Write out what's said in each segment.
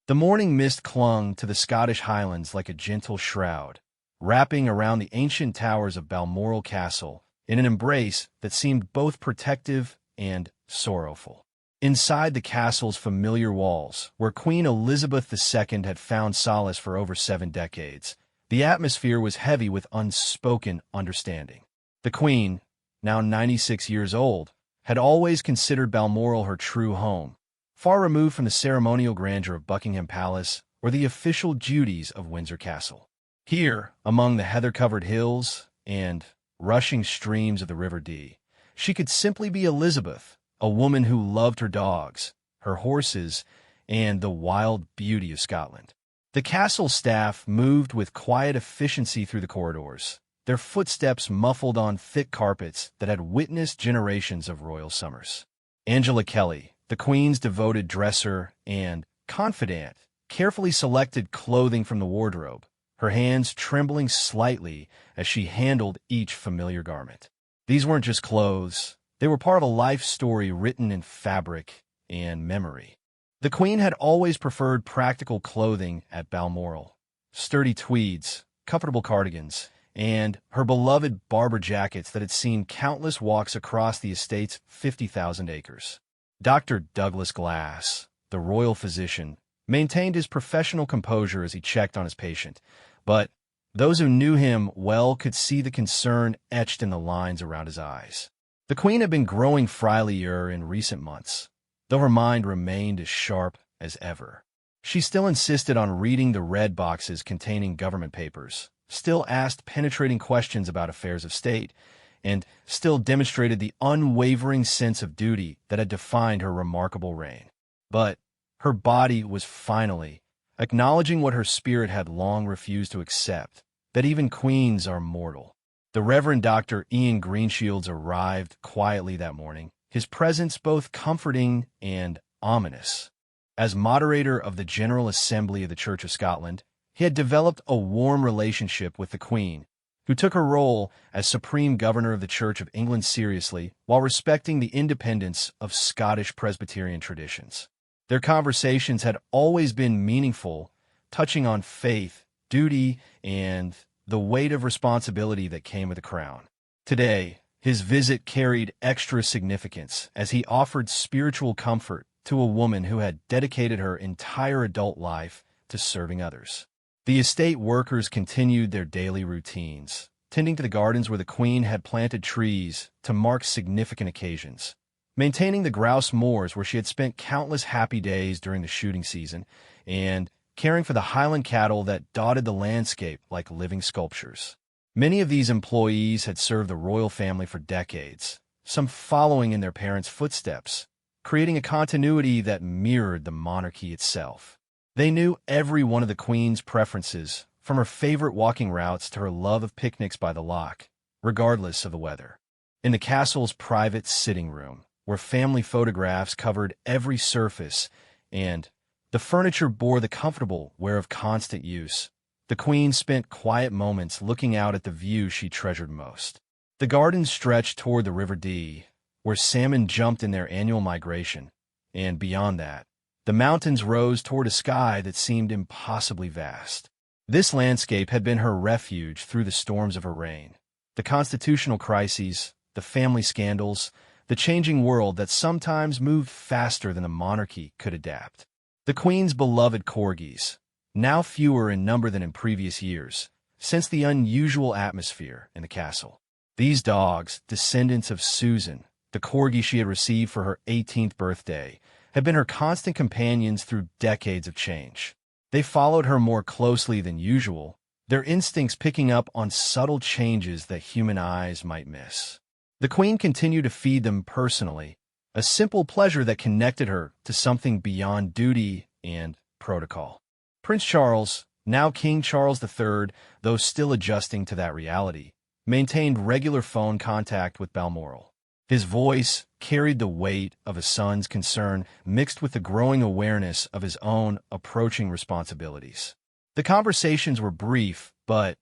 The morning mist clung to the Scottish Highlands like a gentle shroud, wrapping around the ancient towers of Balmoral Castle in an embrace that seemed both protective and sorrowful. Inside the castle's familiar walls, where Queen Elizabeth II had found solace for over 7 decades, the atmosphere was heavy with unspoken understanding. The Queen, now 96 years old, had always considered Balmoral her true home, far removed from the ceremonial grandeur of Buckingham Palace or the official duties of Windsor Castle. Here, among the heather-covered hills and rushing streams of the River Dee, she could simply be Elizabeth, a woman who loved her dogs, her horses, and the wild beauty of Scotland. The castle staff moved with quiet efficiency through the corridors, their footsteps muffled on thick carpets that had witnessed generations of royal summers. Angela Kelly, the Queen's devoted dresser and confidant, carefully selected clothing from the wardrobe, her hands trembling slightly as she handled each familiar garment. These weren't just clothes. They were part of a life story written in fabric and memory. The Queen had always preferred practical clothing at Balmoral: sturdy tweeds, comfortable cardigans, and her beloved Barber jackets that had seen countless walks across the estate's 50,000 acres. Dr. Douglas Glass, the royal physician, maintained his professional composure as he checked on his patient, but those who knew him well could see the concern etched in the lines around his eyes. The Queen had been growing frilier in recent months, though her mind remained as sharp as ever. She still insisted on reading the red boxes containing government papers, still asked penetrating questions about affairs of state, and still demonstrated the unwavering sense of duty that had defined her remarkable reign. But her body was finally acknowledging what her spirit had long refused to accept, that even queens are mortal. The Reverend Dr. Ian Greenshields arrived quietly that morning, his presence both comforting and ominous. As moderator of the General Assembly of the Church of Scotland, he had developed a warm relationship with the Queen, who took her role as Supreme Governor of the Church of England seriously while respecting the independence of Scottish Presbyterian traditions. Their conversations had always been meaningful, touching on faith, duty, and the weight of responsibility that came with the crown. Today, his visit carried extra significance as he offered spiritual comfort to a woman who had dedicated her entire adult life to serving others. The estate workers continued their daily routines, tending to the gardens where the Queen had planted trees to mark significant occasions, maintaining the grouse moors where she had spent countless happy days during the shooting season, and caring for the Highland cattle that dotted the landscape like living sculptures. Many of these employees had served the royal family for decades, some following in their parents' footsteps, creating a continuity that mirrored the monarchy itself. They knew every one of the Queen's preferences, from her favorite walking routes to her love of picnics by the loch, regardless of the weather. In the castle's private sitting room, where family photographs covered every surface and the furniture bore the comfortable wear of constant use, the Queen spent quiet moments looking out at the view she treasured most. The gardens stretched toward the River Dee, where salmon jumped in their annual migration, and beyond that, the mountains rose toward a sky that seemed impossibly vast. This landscape had been her refuge through the storms of her reign. The constitutional crises, the family scandals, the changing world that sometimes moved faster than the monarchy could adapt. The Queen's beloved corgis, now fewer in number than in previous years, sensed the unusual atmosphere in the castle. These dogs, descendants of Susan, the corgi she had received for her 18th birthday, had been her constant companions through decades of change. They followed her more closely than usual, their instincts picking up on subtle changes that human eyes might miss. The Queen continued to feed them personally, a simple pleasure that connected her to something beyond duty and protocol. Prince Charles, now King Charles III, though still adjusting to that reality, maintained regular phone contact with Balmoral. His voice carried the weight of a son's concern mixed with the growing awareness of his own approaching responsibilities. The conversations were brief but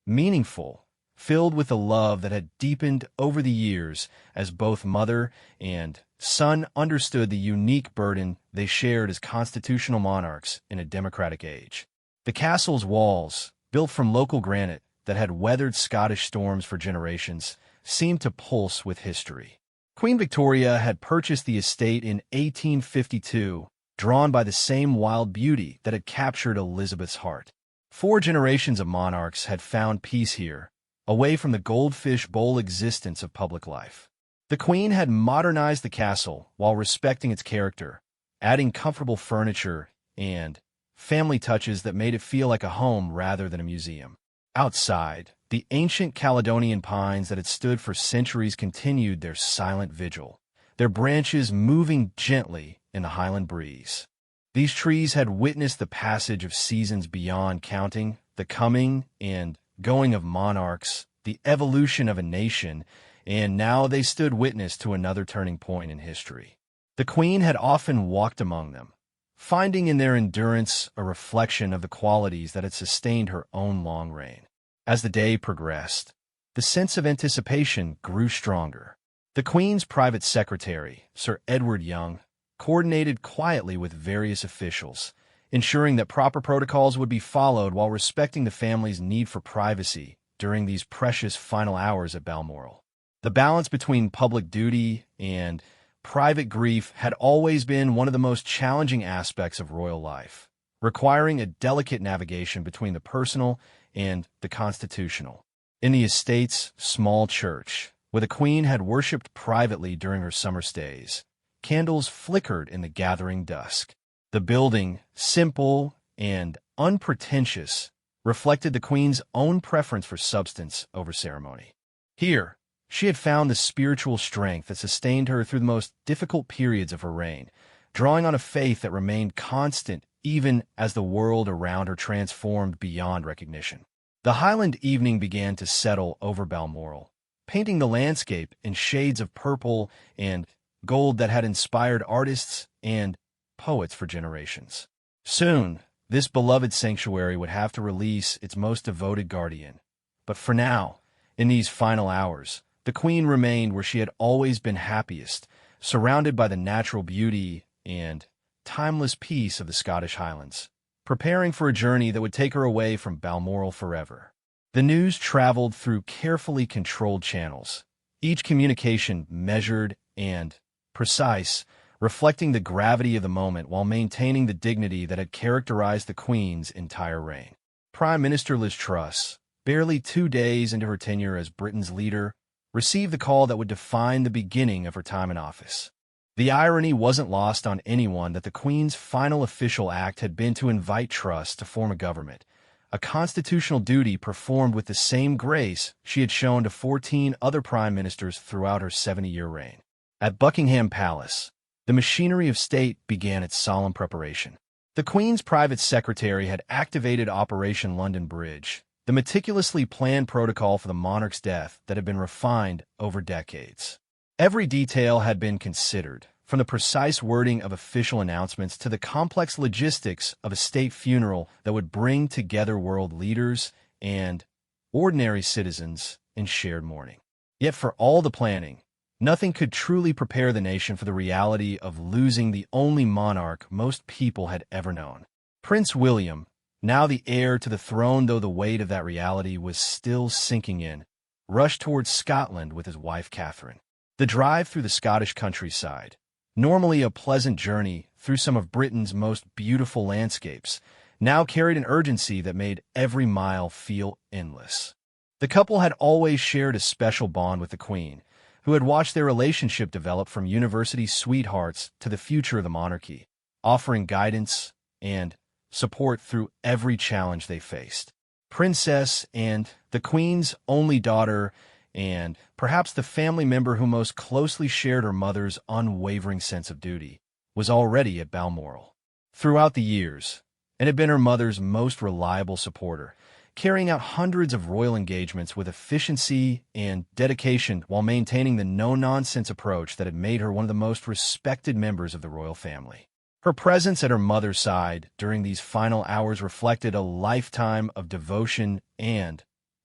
meaningful, filled with a love that had deepened over the years as both mother and son understood the unique burden they shared as constitutional monarchs in a democratic age. The castle's walls, built from local granite that had weathered Scottish storms for generations, seemed to pulse with history. Queen Victoria had purchased the estate in 1852, drawn by the same wild beauty that had captured Elizabeth's heart. 4 generations of monarchs had found peace here, away from the goldfish bowl existence of public life. The Queen had modernized the castle while respecting its character, adding comfortable furniture and family touches that made it feel like a home rather than a museum. Outside, the ancient Caledonian pines that had stood for centuries continued their silent vigil, their branches moving gently in the Highland breeze. These trees had witnessed the passage of seasons beyond counting, the coming and going of monarchs, the evolution of a nation, and now they stood witness to another turning point in history. The Queen had often walked among them, finding in their endurance a reflection of the qualities that had sustained her own long reign. As the day progressed, the sense of anticipation grew stronger. The Queen's private secretary, Sir Edward Young, coordinated quietly with various officials, ensuring that proper protocols would be followed while respecting the family's need for privacy during these precious final hours at Balmoral. The balance between public duty and private grief had always been one of the most challenging aspects of royal life, requiring a delicate navigation between the personal and the constitutional. In the estate's small church, where the Queen had worshipped privately during her summer stays, candles flickered in the gathering dusk. The building, simple and unpretentious, reflected the Queen's own preference for substance over ceremony. Here, she had found the spiritual strength that sustained her through the most difficult periods of her reign, drawing on a faith that remained constant even as the world around her transformed beyond recognition. The Highland evening began to settle over Balmoral, painting the landscape in shades of purple and gold that had inspired artists and poets for generations. Soon, this beloved sanctuary would have to release its most devoted guardian. But for now, in these final hours, the Queen remained where she had always been happiest, surrounded by the natural beauty and timeless peace of the Scottish Highlands, preparing for a journey that would take her away from Balmoral forever. The news traveled through carefully controlled channels, each communication measured and precise, reflecting the gravity of the moment while maintaining the dignity that had characterized the Queen's entire reign. Prime Minister Liz Truss, barely 2 days into her tenure as Britain's leader, received the call that would define the beginning of her time in office. The irony wasn't lost on anyone that the Queen's final official act had been to invite Truss to form a government, a constitutional duty performed with the same grace she had shown to 14 other prime ministers throughout her 70-year reign. At Buckingham Palace, the machinery of state began its solemn preparation. The Queen's private secretary had activated Operation London Bridge, the meticulously planned protocol for the monarch's death that had been refined over decades. Every detail had been considered, from the precise wording of official announcements to the complex logistics of a state funeral that would bring together world leaders and ordinary citizens in shared mourning. Yet for all the planning, nothing could truly prepare the nation for the reality of losing the only monarch most people had ever known. Prince William, now the heir to the throne though the weight of that reality was still sinking in, rushed towards Scotland with his wife Catherine. The drive through the Scottish countryside, normally a pleasant journey through some of Britain's most beautiful landscapes, now carried an urgency that made every mile feel endless. The couple had always shared a special bond with the Queen, who had watched their relationship develop from university sweethearts to the future of the monarchy, offering guidance and support through every challenge they faced. Princess and the Queen's only daughter and perhaps the family member who most closely shared her mother's unwavering sense of duty, was already at Balmoral. Throughout the years, and had been her mother's most reliable supporter, carrying out hundreds of royal engagements with efficiency and dedication while maintaining the no-nonsense approach that had made her one of the most respected members of the royal family. Her presence at her mother's side during these final hours reflected a lifetime of devotion and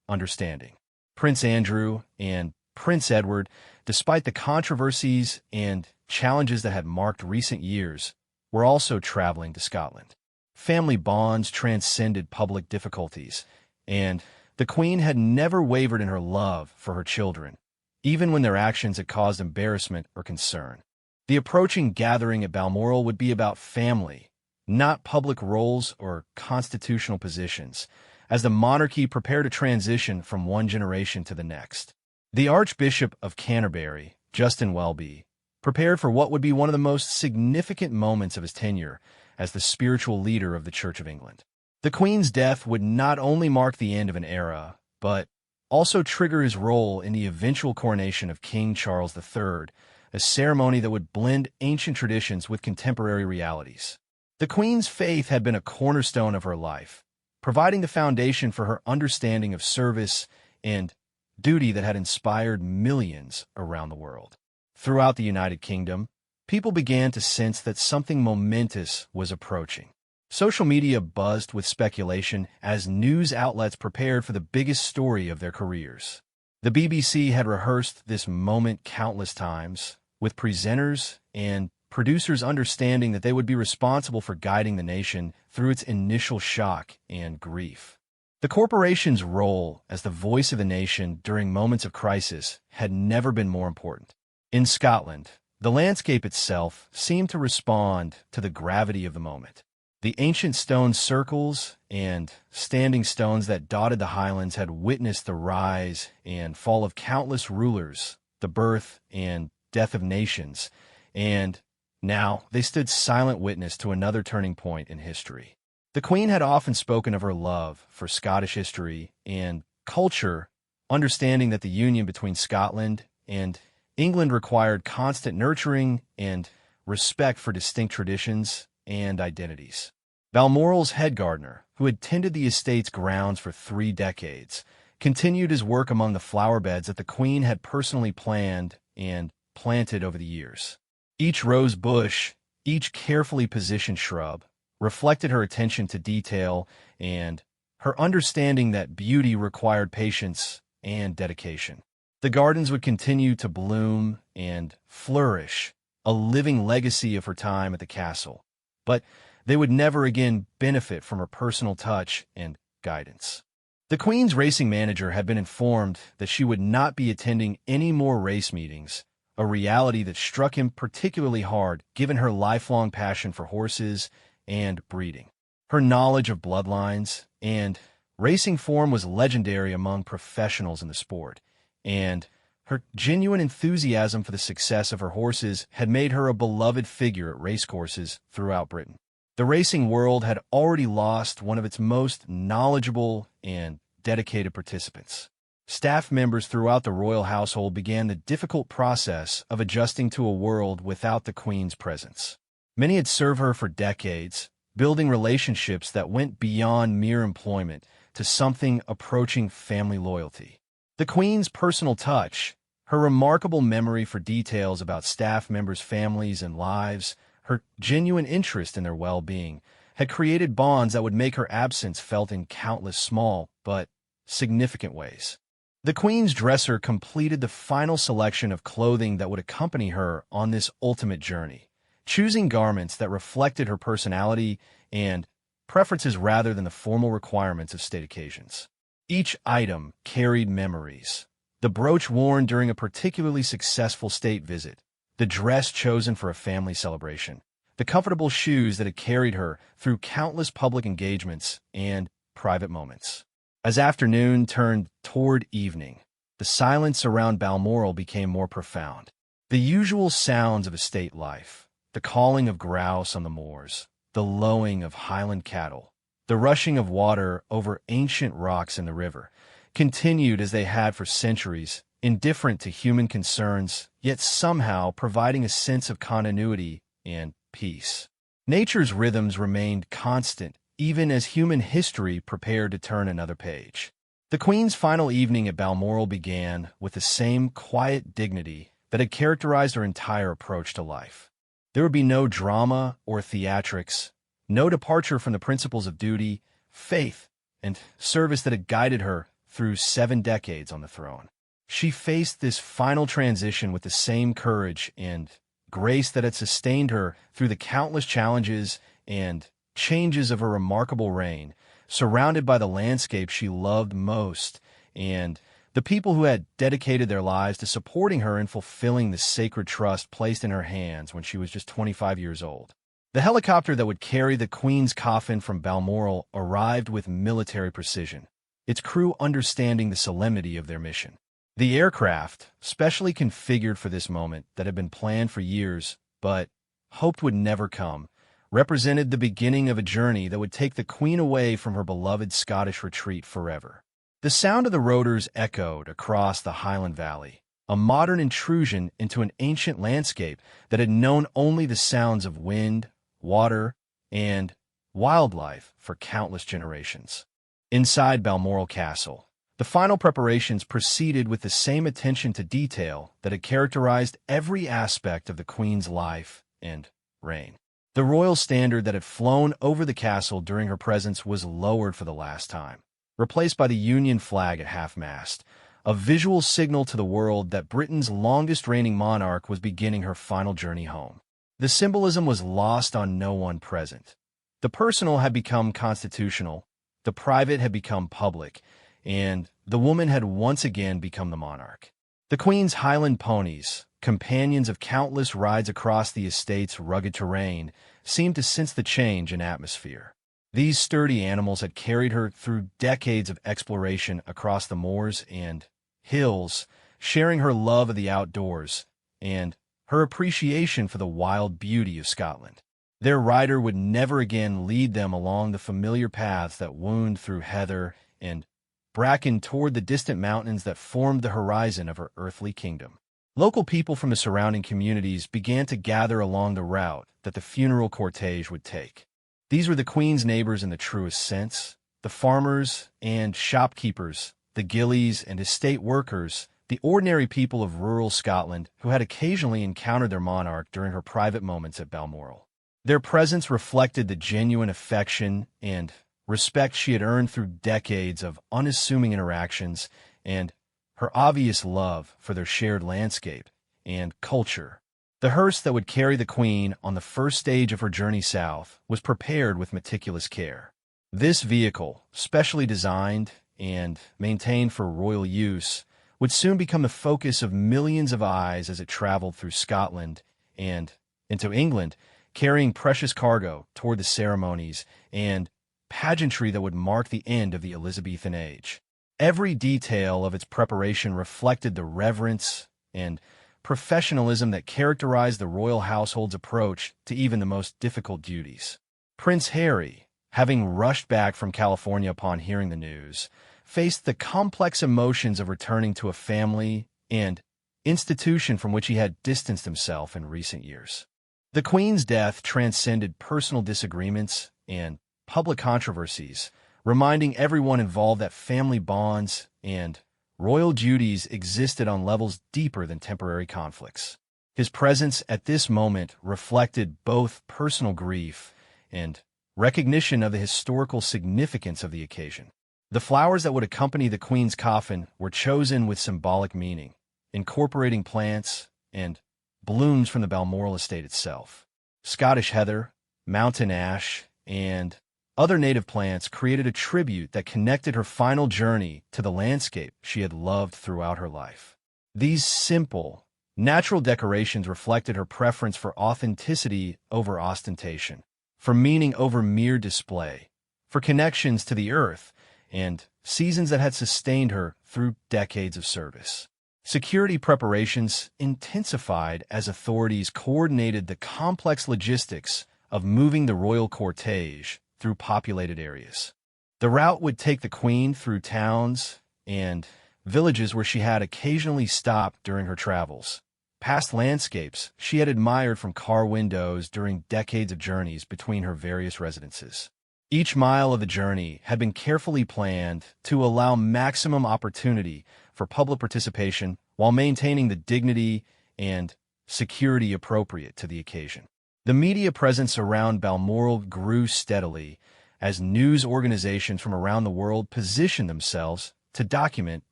understanding. Prince Andrew and Prince Edward, despite the controversies and challenges that had marked recent years were also traveling to Scotland. Family bonds transcended public difficulties, and the Queen had never wavered in her love for her children, even when their actions had caused embarrassment or concern. The approaching gathering at Balmoral would be about family, not public roles or constitutional positions, as the monarchy prepared to transition from one generation to the next. The Archbishop of Canterbury, Justin Welby, prepared for what would be one of the most significant moments of his tenure as the spiritual leader of the Church of England. The Queen's death would not only mark the end of an era, but also trigger his role in the eventual coronation of King Charles III, a ceremony that would blend ancient traditions with contemporary realities. The Queen's faith had been a cornerstone of her life, providing the foundation for her understanding of service and duty that had inspired millions around the world. Throughout the United Kingdom, people began to sense that something momentous was approaching. Social media buzzed with speculation as news outlets prepared for the biggest story of their careers. The BBC had rehearsed this moment countless times, with presenters and producers understanding that they would be responsible for guiding the nation through its initial shock and grief. The corporation's role as the voice of the nation during moments of crisis had never been more important. In Scotland, the landscape itself seemed to respond to the gravity of the moment. The ancient stone circles and standing stones that dotted the Highlands had witnessed the rise and fall of countless rulers, the birth and death of nations, and now they stood silent witness to another turning point in history. The Queen had often spoken of her love for Scottish history and culture, understanding that the union between Scotland and England required constant nurturing and respect for distinct traditions and identities. Balmoral's head gardener, who had tended the estate's grounds for 3 decades, continued his work among the flower beds that the Queen had personally planned and planted over the years. Each rose bush, each carefully positioned shrub, reflected her attention to detail and her understanding that beauty required patience and dedication. The gardens would continue to bloom and flourish, a living legacy of her time at the castle, but they would never again benefit from her personal touch and guidance. The Queen's racing manager had been informed that she would not be attending any more race meetings, a reality that struck him particularly hard given her lifelong passion for horses and breeding. Her knowledge of bloodlines and racing form was legendary among professionals in the sport, and her genuine enthusiasm for the success of her horses had made her a beloved figure at racecourses throughout Britain. The racing world had already lost one of its most knowledgeable and dedicated participants. Staff members throughout the royal household began the difficult process of adjusting to a world without the Queen's presence. Many had served her for decades, building relationships that went beyond mere employment to something approaching family loyalty. The Queen's personal touch, her remarkable memory for details about staff members' families and lives, her genuine interest in their well-being, had created bonds that would make her absence felt in countless small but significant ways. The Queen's dresser completed the final selection of clothing that would accompany her on this ultimate journey, choosing garments that reflected her personality and preferences rather than the formal requirements of state occasions. Each item carried memories. The brooch worn during a particularly successful state visit, the dress chosen for a family celebration, the comfortable shoes that had carried her through countless public engagements and private moments. As afternoon turned toward evening, the silence around Balmoral became more profound. The usual sounds of estate life, the calling of grouse on the moors, the lowing of Highland cattle, the rushing of water over ancient rocks in the river, continued as they had for centuries, indifferent to human concerns, yet somehow providing a sense of continuity and peace. Nature's rhythms remained constant, even as human history prepared to turn another page. The Queen's final evening at Balmoral began with the same quiet dignity that had characterized her entire approach to life. There would be no drama or theatrics, no departure from the principles of duty, faith, and service that had guided her through 7 decades on the throne. She faced this final transition with the same courage and grace that had sustained her through the countless challenges and changes of her remarkable reign, surrounded by the landscape she loved most, and the people who had dedicated their lives to supporting her and fulfilling the sacred trust placed in her hands when she was just 25 years old. The helicopter that would carry the Queen's coffin from Balmoral arrived with military precision, its crew understanding the solemnity of their mission. The aircraft, specially configured for this moment that had been planned for years but hoped would never come, represented the beginning of a journey that would take the Queen away from her beloved Scottish retreat forever. The sound of the rotors echoed across the Highland Valley, a modern intrusion into an ancient landscape that had known only the sounds of wind, water, and wildlife for countless generations. Inside Balmoral Castle, the final preparations proceeded with the same attention to detail that had characterized every aspect of the Queen's life and reign. The royal standard that had flown over the castle during her presence was lowered for the last time, replaced by the Union flag at half-mast, a visual signal to the world that Britain's longest reigning monarch was beginning her final journey home. The symbolism was lost on no one present. The personal had become constitutional, the private had become public, and the woman had once again become the monarch. The Queen's Highland ponies, companions of countless rides across the estate's rugged terrain, seemed to sense the change in atmosphere. These sturdy animals had carried her through decades of exploration across the moors and hills, sharing her love of the outdoors and her appreciation for the wild beauty of Scotland. Their rider would never again lead them along the familiar paths that wound through heather and bracken toward the distant mountains that formed the horizon of her earthly kingdom. Local people from the surrounding communities began to gather along the route that the funeral cortege would take. These were the Queen's neighbors in the truest sense, the farmers and shopkeepers, the gillies and estate workers, the ordinary people of rural Scotland who had occasionally encountered their monarch during her private moments at Balmoral. Their presence reflected the genuine affection and respect she had earned through decades of unassuming interactions and her obvious love for their shared landscape and culture. The hearse that would carry the Queen on the first stage of her journey south was prepared with meticulous care. This vehicle, specially designed and maintained for royal use, would soon become the focus of millions of eyes as it traveled through Scotland and into England, carrying precious cargo toward the ceremonies and pageantry that would mark the end of the Elizabethan age. Every detail of its preparation reflected the reverence and professionalism that characterized the royal household's approach to even the most difficult duties. Prince Harry, having rushed back from California upon hearing the news, faced the complex emotions of returning to a family and institution from which he had distanced himself in recent years. The Queen's death transcended personal disagreements and public controversies, reminding everyone involved that family bonds and royal duties existed on levels deeper than temporary conflicts. His presence at this moment reflected both personal grief and recognition of the historical significance of the occasion. The flowers that would accompany the Queen's coffin were chosen with symbolic meaning, incorporating plants and blooms from the Balmoral estate itself. Scottish heather, mountain ash, and other native plants created a tribute that connected her final journey to the landscape she had loved throughout her life. These simple, natural decorations reflected her preference for authenticity over ostentation, for meaning over mere display, for connections to the earth, and seasons that had sustained her through decades of service. Security preparations intensified as authorities coordinated the complex logistics of moving the royal cortege through populated areas. The route would take the Queen through towns and villages where she had occasionally stopped during her travels, past landscapes she had admired from car windows during decades of journeys between her various residences. Each mile of the journey had been carefully planned to allow maximum opportunity for public participation while maintaining the dignity and security appropriate to the occasion. The media presence around Balmoral grew steadily as news organizations from around the world positioned themselves to document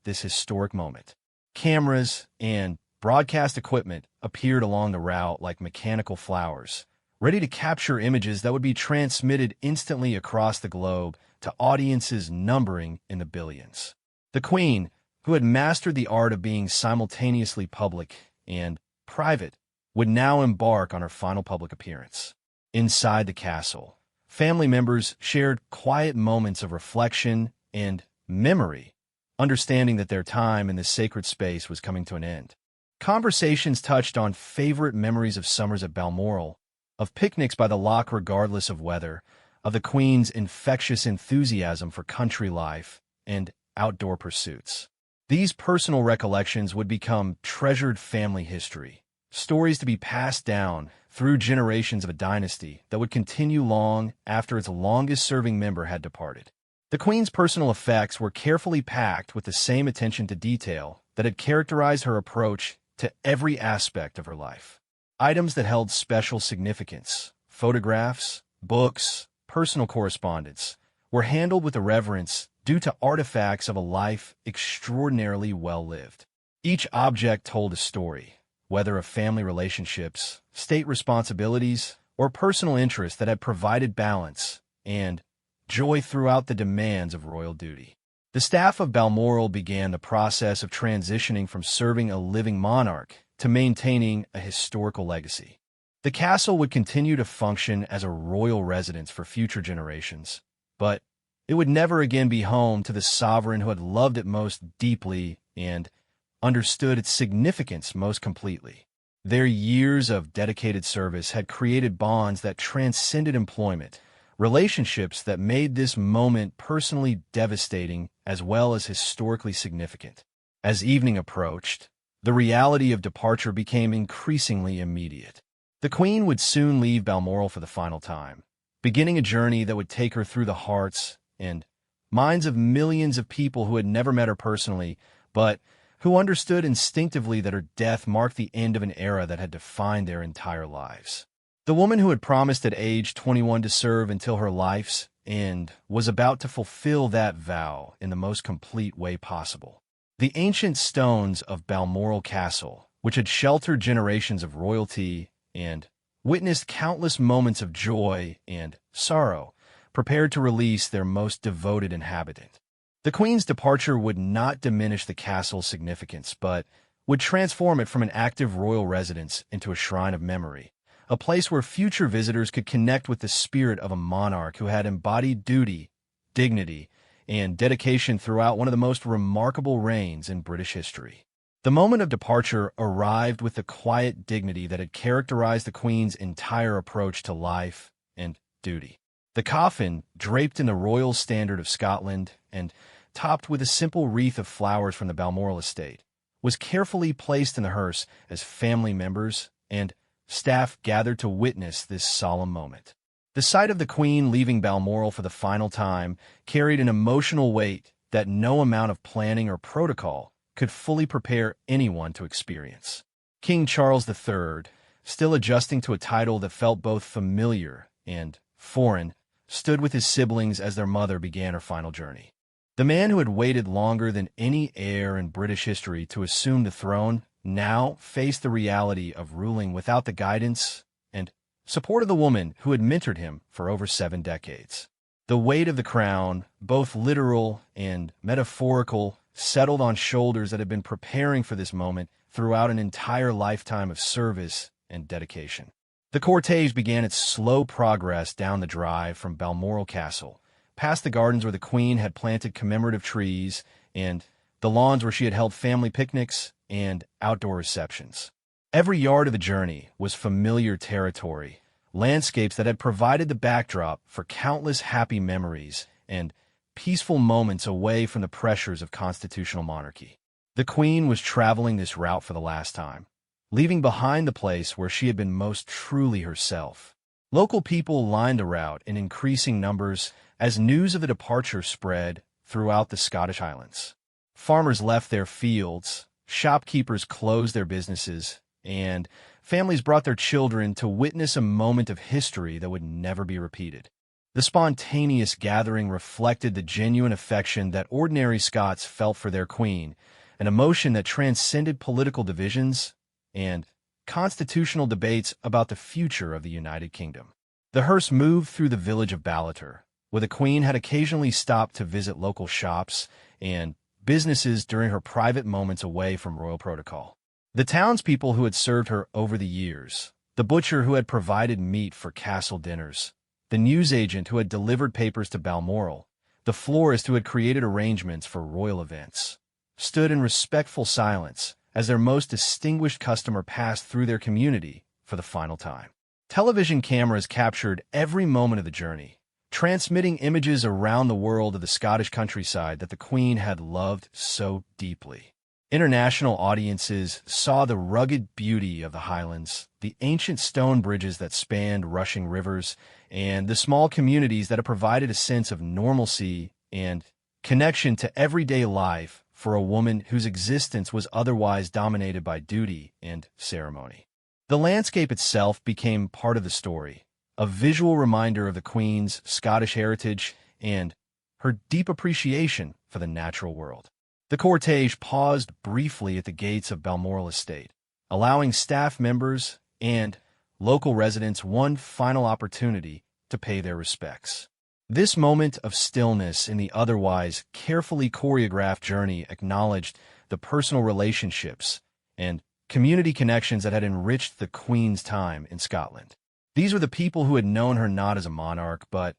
this historic moment. Cameras and broadcast equipment appeared along the route like mechanical flowers, ready to capture images that would be transmitted instantly across the globe to audiences numbering in the billions. The Queen, who had mastered the art of being simultaneously public and private, would now embark on her final public appearance. Inside the castle, family members shared quiet moments of reflection and memory, understanding that their time in this sacred space was coming to an end. Conversations touched on favorite memories of summers at Balmoral, of picnics by the loch regardless of weather, of the Queen's infectious enthusiasm for country life and outdoor pursuits. These personal recollections would become treasured family history, stories to be passed down through generations of a dynasty that would continue long after its longest-serving member had departed. The Queen's personal effects were carefully packed with the same attention to detail that had characterized her approach to every aspect of her life. Items that held special significance, photographs, books, personal correspondence, were handled with a reverence due to artifacts of a life extraordinarily well-lived. Each object told a story, whether of family relationships, state responsibilities, or personal interests that had provided balance and joy throughout the demands of royal duty. The staff of Balmoral began the process of transitioning from serving a living monarch to maintaining a historical legacy. The castle would continue to function as a royal residence for future generations, but it would never again be home to the sovereign who had loved it most deeply and understood its significance most completely. Their years of dedicated service had created bonds that transcended employment, relationships that made this moment personally devastating as well as historically significant. As evening approached, the reality of departure became increasingly immediate. The Queen would soon leave Balmoral for the final time, beginning a journey that would take her through the hearts and minds of millions of people who had never met her personally, but who understood instinctively that her death marked the end of an era that had defined their entire lives. The woman who had promised at age 21 to serve until her life's end was about to fulfill that vow in the most complete way possible. The ancient stones of Balmoral Castle, which had sheltered generations of royalty and witnessed countless moments of joy and sorrow, prepared to release their most devoted inhabitant. The Queen's departure would not diminish the castle's significance, but would transform it from an active royal residence into a shrine of memory, a place where future visitors could connect with the spirit of a monarch who had embodied duty, dignity, and dedication throughout one of the most remarkable reigns in British history. The moment of departure arrived with the quiet dignity that had characterized the Queen's entire approach to life and duty. The coffin, draped in the royal standard of Scotland and topped with a simple wreath of flowers from the Balmoral estate, was carefully placed in the hearse as family members and staff gathered to witness this solemn moment. The sight of the Queen leaving Balmoral for the final time carried an emotional weight that no amount of planning or protocol could fully prepare anyone to experience. King Charles III, still adjusting to a title that felt both familiar and foreign, stood with his siblings as their mother began her final journey. The man who had waited longer than any heir in British history to assume the throne now faced the reality of ruling without the guidance and support of the woman who had mentored him for over 7 decades. The weight of the crown, both literal and metaphorical, settled on shoulders that had been preparing for this moment throughout an entire lifetime of service and dedication. The cortege began its slow progress down the drive from Balmoral Castle, past the gardens where the Queen had planted commemorative trees and the lawns where she had held family picnics and outdoor receptions. Every yard of the journey was familiar territory, landscapes that had provided the backdrop for countless happy memories and peaceful moments away from the pressures of constitutional monarchy. The Queen was traveling this route for the last time, leaving behind the place where she had been most truly herself. Local people lined the route in increasing numbers as news of the departure spread throughout the Scottish Highlands. Farmers left their fields, shopkeepers closed their businesses, and families brought their children to witness a moment of history that would never be repeated. The spontaneous gathering reflected the genuine affection that ordinary Scots felt for their Queen, an emotion that transcended political divisions and constitutional debates about the future of the United Kingdom. The hearse moved through the village of Ballater, where the Queen had occasionally stopped to visit local shops and businesses during her private moments away from royal protocol. The townspeople who had served her over the years, the butcher who had provided meat for castle dinners, the newsagent who had delivered papers to Balmoral, the florist who had created arrangements for royal events, stood in respectful silence as their most distinguished customer passed through their community for the final time. Television cameras captured every moment of the journey, transmitting images around the world of the Scottish countryside that the Queen had loved so deeply. International audiences saw the rugged beauty of the Highlands, the ancient stone bridges that spanned rushing rivers, and the small communities that had provided a sense of normalcy and connection to everyday life for a woman whose existence was otherwise dominated by duty and ceremony. The landscape itself became part of the story, a visual reminder of the Queen's Scottish heritage and her deep appreciation for the natural world. The cortege paused briefly at the gates of Balmoral Estate, allowing staff members and local residents one final opportunity to pay their respects. This moment of stillness in the otherwise carefully choreographed journey acknowledged the personal relationships and community connections that had enriched the Queen's time in Scotland. These were the people who had known her not as a monarch, but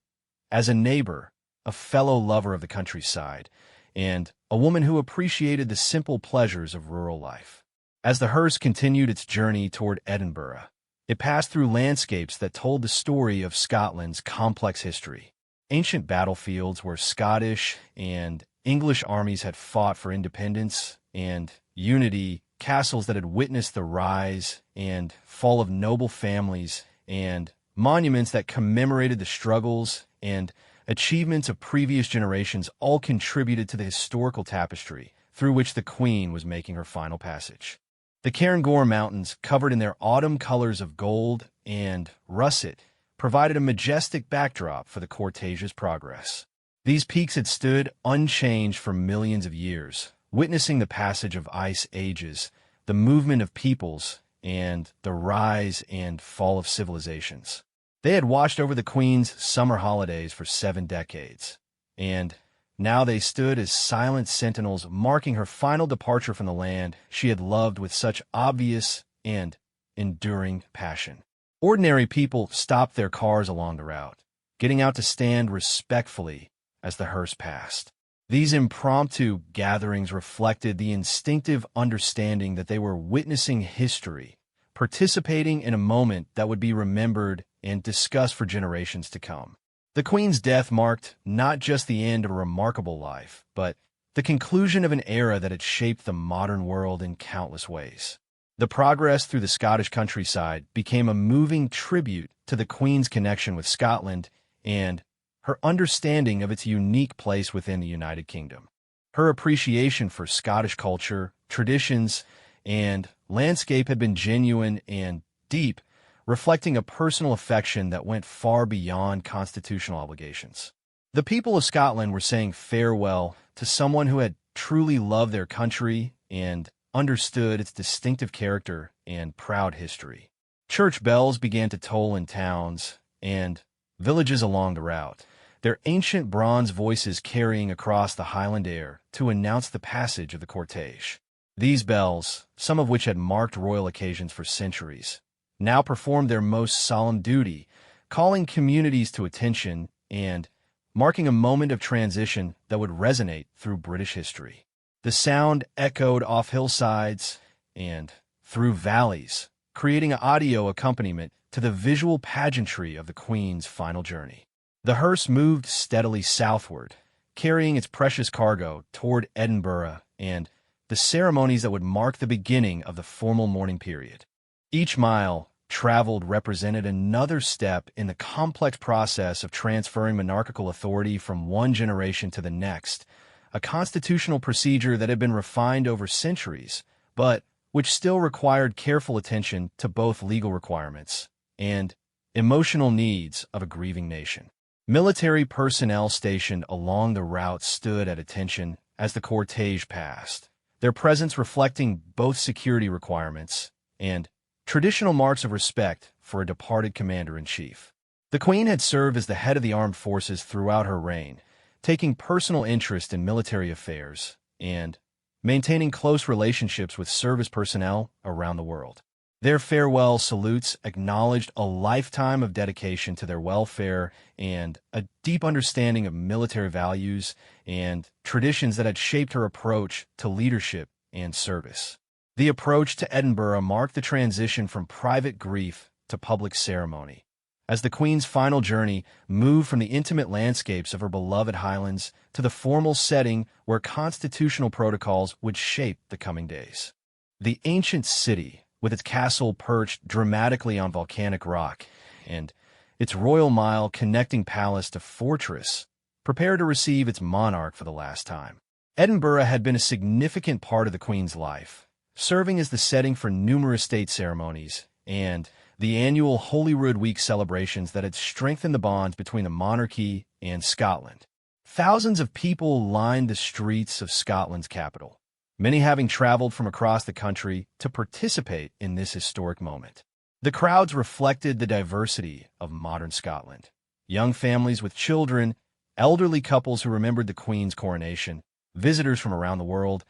as a neighbor, a fellow lover of the countryside, and a woman who appreciated the simple pleasures of rural life. As the hearse continued its journey toward Edinburgh, it passed through landscapes that told the story of Scotland's complex history. Ancient battlefields where Scottish and English armies had fought for independence and unity, castles that had witnessed the rise and fall of noble families, and monuments that commemorated the struggles and achievements of previous generations all contributed to the historical tapestry through which the Queen was making her final passage. The Cairngorm Mountains, covered in their autumn colors of gold and russet, provided a majestic backdrop for the cortege's progress. These peaks had stood unchanged for millions of years, witnessing the passage of ice ages, the movement of peoples, and the rise and fall of civilizations. They had watched over the Queen's summer holidays for 7 decades, and now they stood as silent sentinels marking her final departure from the land she had loved with such obvious and enduring passion. Ordinary people stopped their cars along the route, getting out to stand respectfully as the hearse passed. These impromptu gatherings reflected the instinctive understanding that they were witnessing history, participating in a moment that would be remembered and discussed for generations to come. The Queen's death marked not just the end of a remarkable life, but the conclusion of an era that had shaped the modern world in countless ways. The progress through the Scottish countryside became a moving tribute to the Queen's connection with Scotland and her understanding of its unique place within the United Kingdom. Her appreciation for Scottish culture, traditions, and landscape had been genuine and deep, reflecting a personal affection that went far beyond constitutional obligations. The people of Scotland were saying farewell to someone who had truly loved their country and understood its distinctive character and proud history. Church bells began to toll in towns and villages along the route, their ancient bronze voices carrying across the Highland air to announce the passage of the cortege. These bells, some of which had marked royal occasions for centuries, now performed their most solemn duty, calling communities to attention and marking a moment of transition that would resonate through British history. The sound echoed off hillsides and through valleys, creating an audio accompaniment to the visual pageantry of the Queen's final journey. The hearse moved steadily southward, carrying its precious cargo toward Edinburgh and the ceremonies that would mark the beginning of the formal mourning period. Each mile traveled represented another step in the complex process of transferring monarchical authority from one generation to the next, a constitutional procedure that had been refined over centuries, but which still required careful attention to both legal requirements and emotional needs of a grieving nation. Military personnel stationed along the route stood at attention as the cortege passed, their presence reflecting both security requirements and traditional marks of respect for a departed commander-in-chief. The Queen had served as the head of the armed forces throughout her reign, taking personal interest in military affairs and maintaining close relationships with service personnel around the world. Their farewell salutes acknowledged a lifetime of dedication to their welfare and a deep understanding of military values and traditions that had shaped her approach to leadership and service. The approach to Edinburgh marked the transition from private grief to public ceremony, as the Queen's final journey moved from the intimate landscapes of her beloved Highlands to the formal setting where constitutional protocols would shape the coming days. The ancient city, with its castle perched dramatically on volcanic rock and its royal mile connecting palace to fortress, prepared to receive its monarch for the last time. Edinburgh had been a significant part of the Queen's life, serving as the setting for numerous state ceremonies and the annual Holyrood Week celebrations that had strengthened the bonds between the monarchy and Scotland. Thousands of people lined the streets of Scotland's capital, many having traveled from across the country to participate in this historic moment. The crowds reflected the diversity of modern Scotland. Young families with children, elderly couples who remembered the Queen's coronation, visitors from around the world,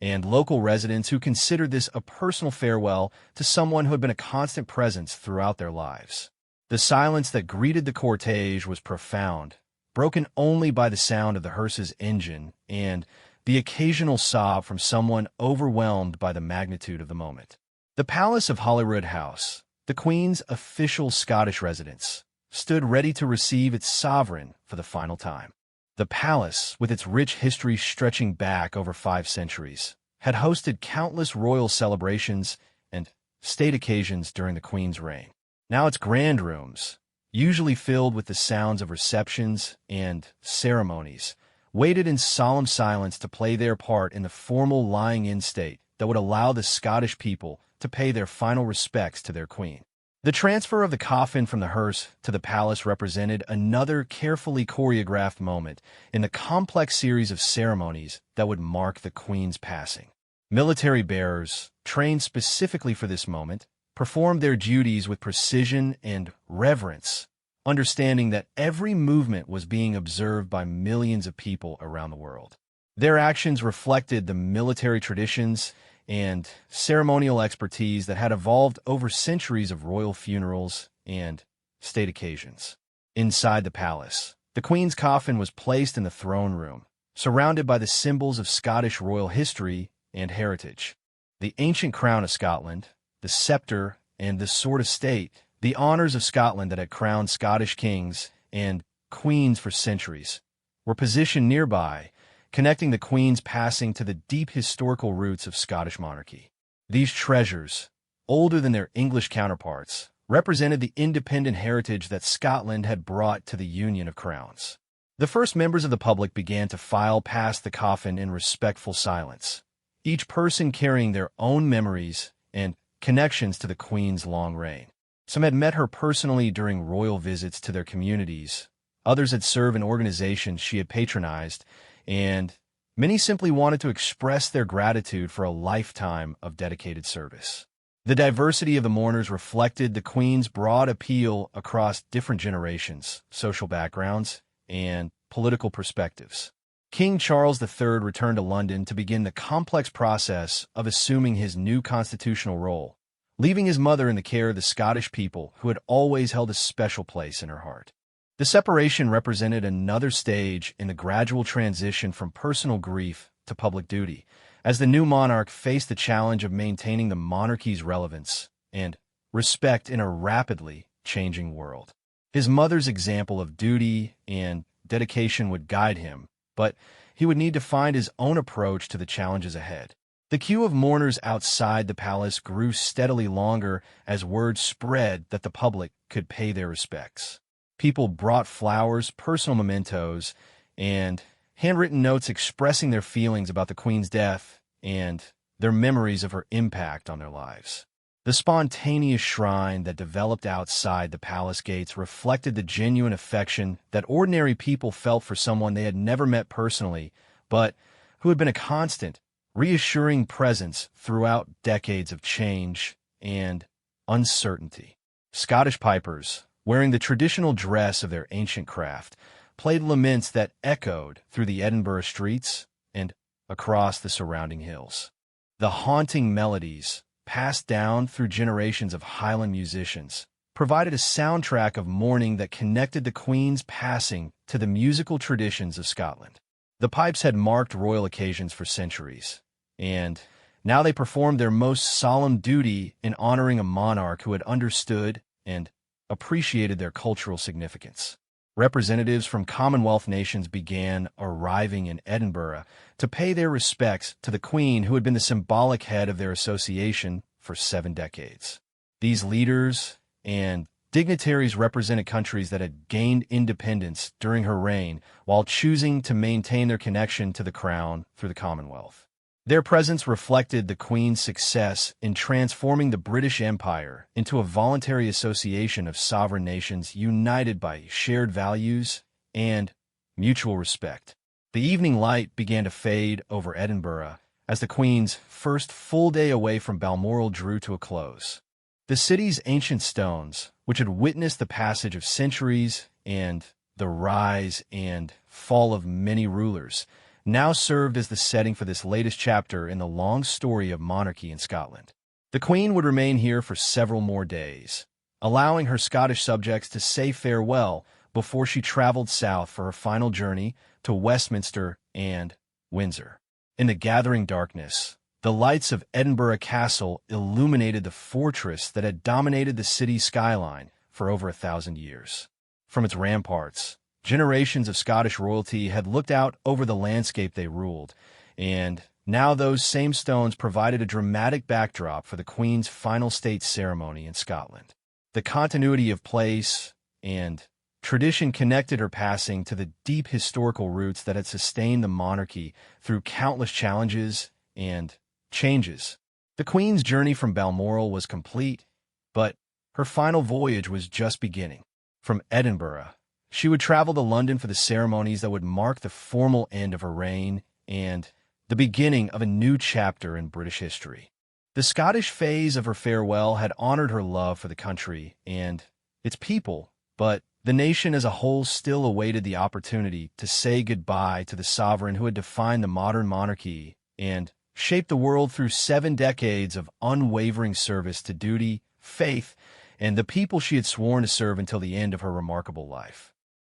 and local residents who considered this a personal farewell to someone who had been a constant presence throughout their lives. The silence that greeted the cortege was profound, broken only by the sound of the hearse's engine and the occasional sob from someone overwhelmed by the magnitude of the moment. The Palace of Holyrood House, the Queen's official Scottish residence, stood ready to receive its sovereign for the final time. The palace, with its rich history stretching back over 5 centuries, had hosted countless royal celebrations and state occasions during the Queen's reign. Now its grand rooms, usually filled with the sounds of receptions and ceremonies, waited in solemn silence to play their part in the formal lying-in state that would allow the Scottish people to pay their final respects to their Queen. The transfer of the coffin from the hearse to the palace represented another carefully choreographed moment in the complex series of ceremonies that would mark the Queen's passing. Military bearers, trained specifically for this moment, performed their duties with precision and reverence, understanding that every movement was being observed by millions of people around the world. Their actions reflected the military traditions and ceremonial expertise that had evolved over centuries of royal funerals and state occasions. Inside the palace, the Queen's coffin was placed in the throne room, surrounded by the symbols of Scottish royal history and heritage. The ancient crown of Scotland, the scepter, and the sword of state, the honors of Scotland that had crowned Scottish kings and queens for centuries, were positioned nearby, connecting the Queen's passing to the deep historical roots of Scottish monarchy. These treasures, older than their English counterparts, represented the independent heritage that Scotland had brought to the Union of Crowns. The first members of the public began to file past the coffin in respectful silence, each person carrying their own memories and connections to the Queen's long reign. Some had met her personally during royal visits to their communities, others had served in organizations she had patronized, and many simply wanted to express their gratitude for a lifetime of dedicated service. The diversity of the mourners reflected the Queen's broad appeal across different generations, social backgrounds, and political perspectives. King Charles III returned to London to begin the complex process of assuming his new constitutional role, leaving his mother in the care of the Scottish people who had always held a special place in her heart. The separation represented another stage in the gradual transition from personal grief to public duty, as the new monarch faced the challenge of maintaining the monarchy's relevance and respect in a rapidly changing world. His mother's example of duty and dedication would guide him, but he would need to find his own approach to the challenges ahead. The queue of mourners outside the palace grew steadily longer as word spread that the public could pay their respects. People brought flowers, personal mementos, and handwritten notes expressing their feelings about the Queen's death and their memories of her impact on their lives. The spontaneous shrine that developed outside the palace gates reflected the genuine affection that ordinary people felt for someone they had never met personally, but who had been a constant reassuring presence throughout decades of change and uncertainty. Scottish pipers, wearing the traditional dress of their ancient craft, played laments that echoed through the Edinburgh streets and across the surrounding hills. The haunting melodies, passed down through generations of Highland musicians, provided a soundtrack of mourning that connected the Queen's passing to the musical traditions of Scotland. The pipes had marked royal occasions for centuries, and now they performed their most solemn duty in honoring a monarch who had understood and appreciated their cultural significance. Representatives from Commonwealth nations began arriving in Edinburgh to pay their respects to the Queen, who had been the symbolic head of their association for 7 decades. These leaders and dignitaries represented countries that had gained independence during her reign while choosing to maintain their connection to the Crown through the Commonwealth. Their presence reflected the Queen's success in transforming the British Empire into a voluntary association of sovereign nations united by shared values and mutual respect. The evening light began to fade over Edinburgh as the Queen's first full day away from Balmoral drew to a close. The city's ancient stones, which had witnessed the passage of centuries and the rise and fall of many rulers, now served as the setting for this latest chapter in the long story of monarchy in Scotland. The Queen would remain here for several more days, allowing her Scottish subjects to say farewell before she traveled south for her final journey to Westminster and Windsor. In the gathering darkness, the lights of Edinburgh Castle illuminated the fortress that had dominated the city's skyline for over 1,000 years. From its ramparts, generations of Scottish royalty had looked out over the landscape they ruled, and now those same stones provided a dramatic backdrop for the Queen's final state ceremony in Scotland. The continuity of place and tradition connected her passing to the deep historical roots that had sustained the monarchy through countless challenges and changes. The Queen's journey from Balmoral was complete, but her final voyage was just beginning. From Edinburgh, she would travel to London for the ceremonies that would mark the formal end of her reign and the beginning of a new chapter in British history. The Scottish phase of her farewell had honored her love for the country and its people, but the nation as a whole still awaited the opportunity to say goodbye to the sovereign who had defined the modern monarchy and shaped the world through 7 decades of unwavering service to duty, faith, and the people she had sworn to serve until the end of her remarkable life.